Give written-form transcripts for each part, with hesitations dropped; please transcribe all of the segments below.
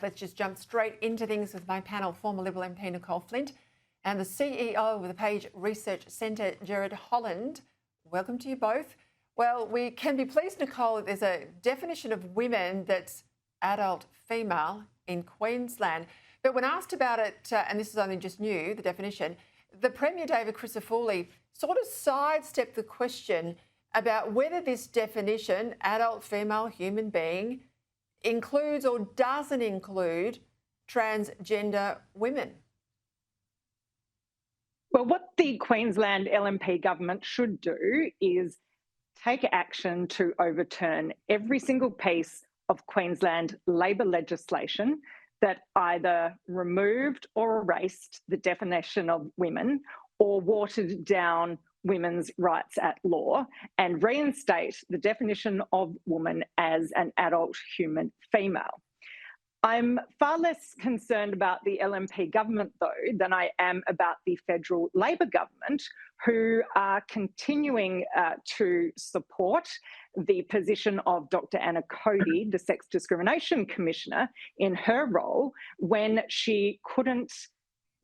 Let's just jump straight into things with my panel, former Liberal MP Nicolle Flint and the CEO of the Page Research Centre, Gerard Holland. Welcome to you both. Well, we can be pleased, Nicolle, that there's a definition of women that's adult female in Queensland. But when asked about it, and this is only just new, the definition, the Premier David Crisafulli sort of sidestepped the question about whether this definition, adult female human being, includes or doesn't include transgender women. Well, what the Queensland LNP government should do is take action to overturn every single piece of Queensland Labor legislation that either removed or erased the definition of women or watered down women's rights at law and reinstate the definition of woman as an adult human female. I'm far less concerned about the LNP government, though, than I am about the federal Labor government, who are continuing to support the position of Dr. Anna Cody, the Sex Discrimination Commissioner, in her role when she couldn't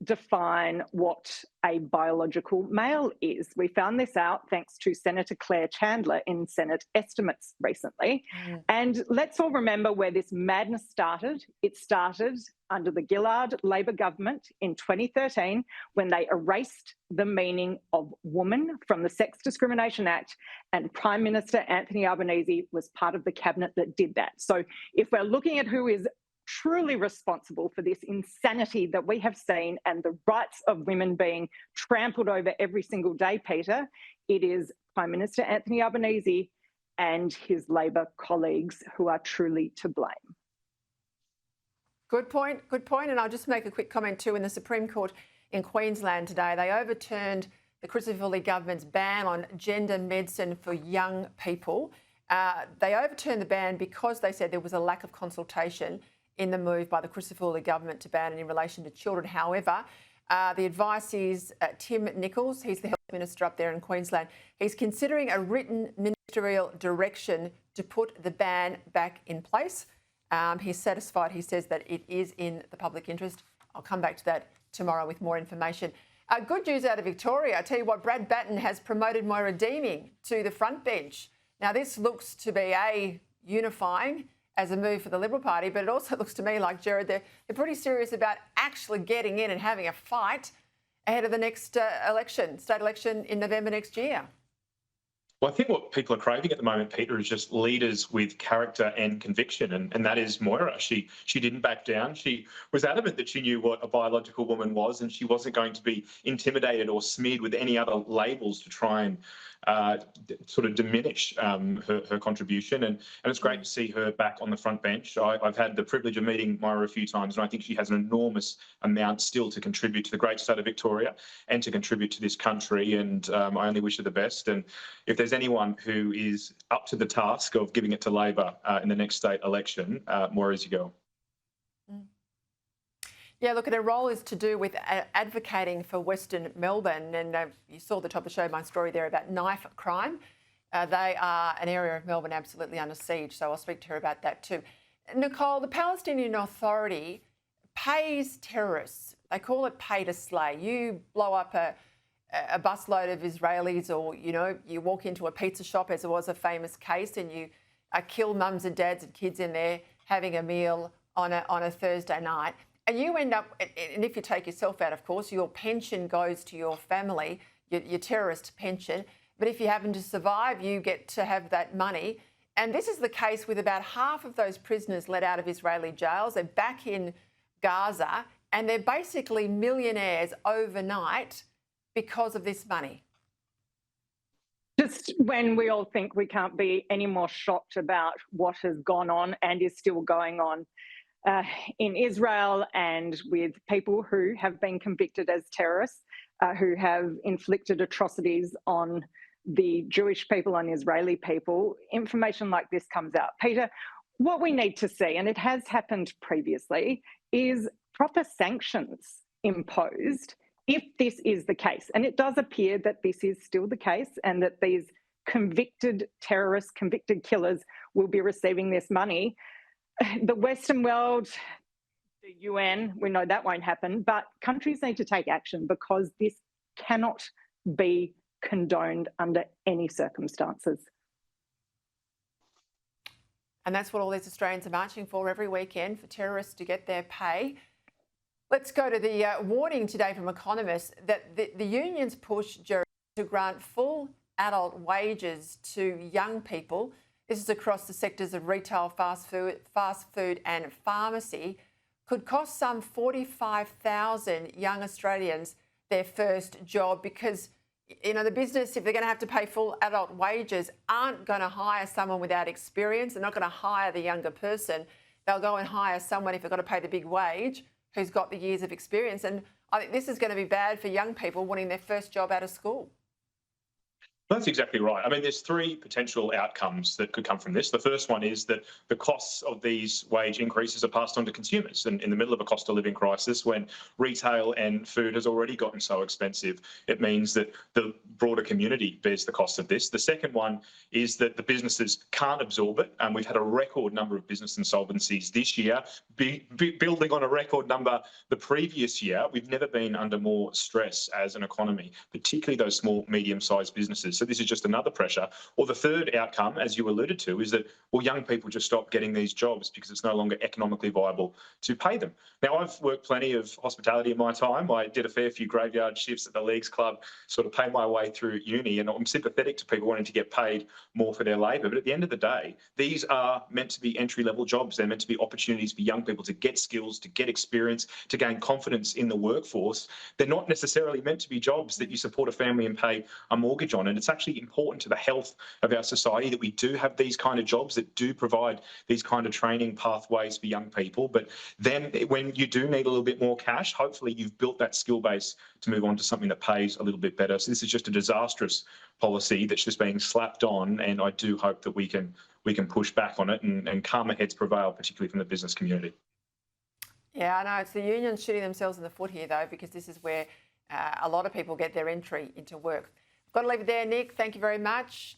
define what a biological male is. We found this out thanks to Senator Claire Chandler in Senate estimates recently. And let's all remember where this madness started. It started under the Gillard Labor government in 2013 when they erased the meaning of woman from the Sex Discrimination Act, and Prime Minister Anthony Albanese was part of the cabinet that did that. So if we're looking at who is truly responsible for this insanity that we have seen and the rights of women being trampled over every single day, Peter, it is Prime Minister Anthony Albanese and his Labor colleagues who are truly to blame. Good point. And I'll just make a quick comment too. In the Supreme Court in Queensland today, they overturned the Crisafulli government's ban on gender medicine for young people. They overturned the ban because they said there was a lack of consultation in the move by the Crisafulli government to ban it in relation to children. However, the advice is Tim Nicholls, he's the Health Minister up there in Queensland. He's considering a written ministerial direction to put the ban back in place. He's satisfied, he says, that it is in the public interest. I'll come back to that tomorrow with more information. Good news out of Victoria. I tell you what, Brad Batten has promoted Moira Deeming to the frontbench. Now, this looks to be unifying as a move for the Liberal Party, but it also looks to me like, Gerard, they're pretty serious about actually getting in and having a fight ahead of the next state election in November next year. Well, I think what people are craving at the moment, Peter, is just leaders with character and conviction, and that is Moira. She didn't back down. She was adamant that she knew what a biological woman was, and she wasn't going to be intimidated or smeared with any other labels to try and sort of diminish her contribution. And it's great to see her back on the front bench. I've had the privilege of meeting Moira a few times, and I think she has an enormous amount still to contribute to the great state of Victoria and to contribute to this country. And I only wish her the best. And if there's anyone who is up to the task of giving it to Labor in the next state election, Moira's your girl. Yeah, look, their role is to do with advocating for Western Melbourne. And you saw the top of the show, my story there about knife crime. They are an area of Melbourne absolutely under siege. So I'll speak to her about that too. Nicolle, the Palestinian Authority pays terrorists. They call it pay to slay. You blow up a busload of Israelis, or, you know, you walk into a pizza shop, as it was a famous case, and you kill mums and dads and kids in there having a meal on a Thursday night. And you end up, and if you take yourself out, of course, your pension goes to your family, your terrorist pension. But if you happen to survive, you get to have that money. And this is the case with about half of those prisoners let out of Israeli jails. They're back in Gaza, and they're basically millionaires overnight because of this money. Just when we all think we can't be any more shocked about what has gone on and is still going on in Israel, and with people who have been convicted as terrorists, who have inflicted atrocities on the Jewish people and Israeli people, information like this comes out. Peter, what we need to see, and it has happened previously, is proper sanctions imposed if this is the case. And it does appear that this is still the case, and that these convicted terrorists, convicted killers will be receiving this money. The Western world the UN, we know that won't happen, but countries need to take action because this cannot be condoned under any circumstances. And that's what all these Australians are marching for every weekend, for terrorists to get their pay. Let's go to the warning today from economists that the unions push to grant full adult wages to young people. This is across the sectors of retail, fast food and pharmacy. Could cost some 45,000 young Australians their first job because, you know, the business, if they're going to have to pay full adult wages, aren't going to hire someone without experience. They're not going to hire the younger person. They'll go and hire someone, if they've got to pay the big wage, who's got the years of experience. And I think this is going to be bad for young people wanting their first job out of school. That's exactly right. I mean, there's three potential outcomes that could come from this. The first one is that the costs of these wage increases are passed on to consumers. And in the middle of a cost of living crisis, when retail and food has already gotten so expensive, it means that the broader community bears the cost of this. The second one is that the businesses can't absorb it. And we've had a record number of business insolvencies this year, building on a record number the previous year. We've never been under more stress as an economy, particularly those small, medium-sized businesses. So this is just another pressure. Or the third outcome, as you alluded to, is that, well, young people just stop getting these jobs because it's no longer economically viable to pay them. Now, I've worked plenty of hospitality in my time. I did a fair few graveyard shifts at the Leagues Club, sort of pay my way through uni, and I'm sympathetic to people wanting to get paid more for their labour. But at the end of the day, these are meant to be entry-level jobs. They're meant to be opportunities for young people to get skills, to get experience, to gain confidence in the workforce. They're not necessarily meant to be jobs that you support a family and pay a mortgage on. And it's actually important to the health of our society that we do have these kind of jobs that do provide these kind of training pathways for young people. But then when you do need a little bit more cash, hopefully you've built that skill base to move on to something that pays a little bit better. So this is just a disastrous policy that's just being slapped on, and I do hope that we can push back on it and calmer heads prevail, particularly from the business community. Yeah, I know. It's the unions shooting themselves in the foot here, though, because this is where a lot of people get their entry into work. Got to leave it there, Nick. Thank you very much.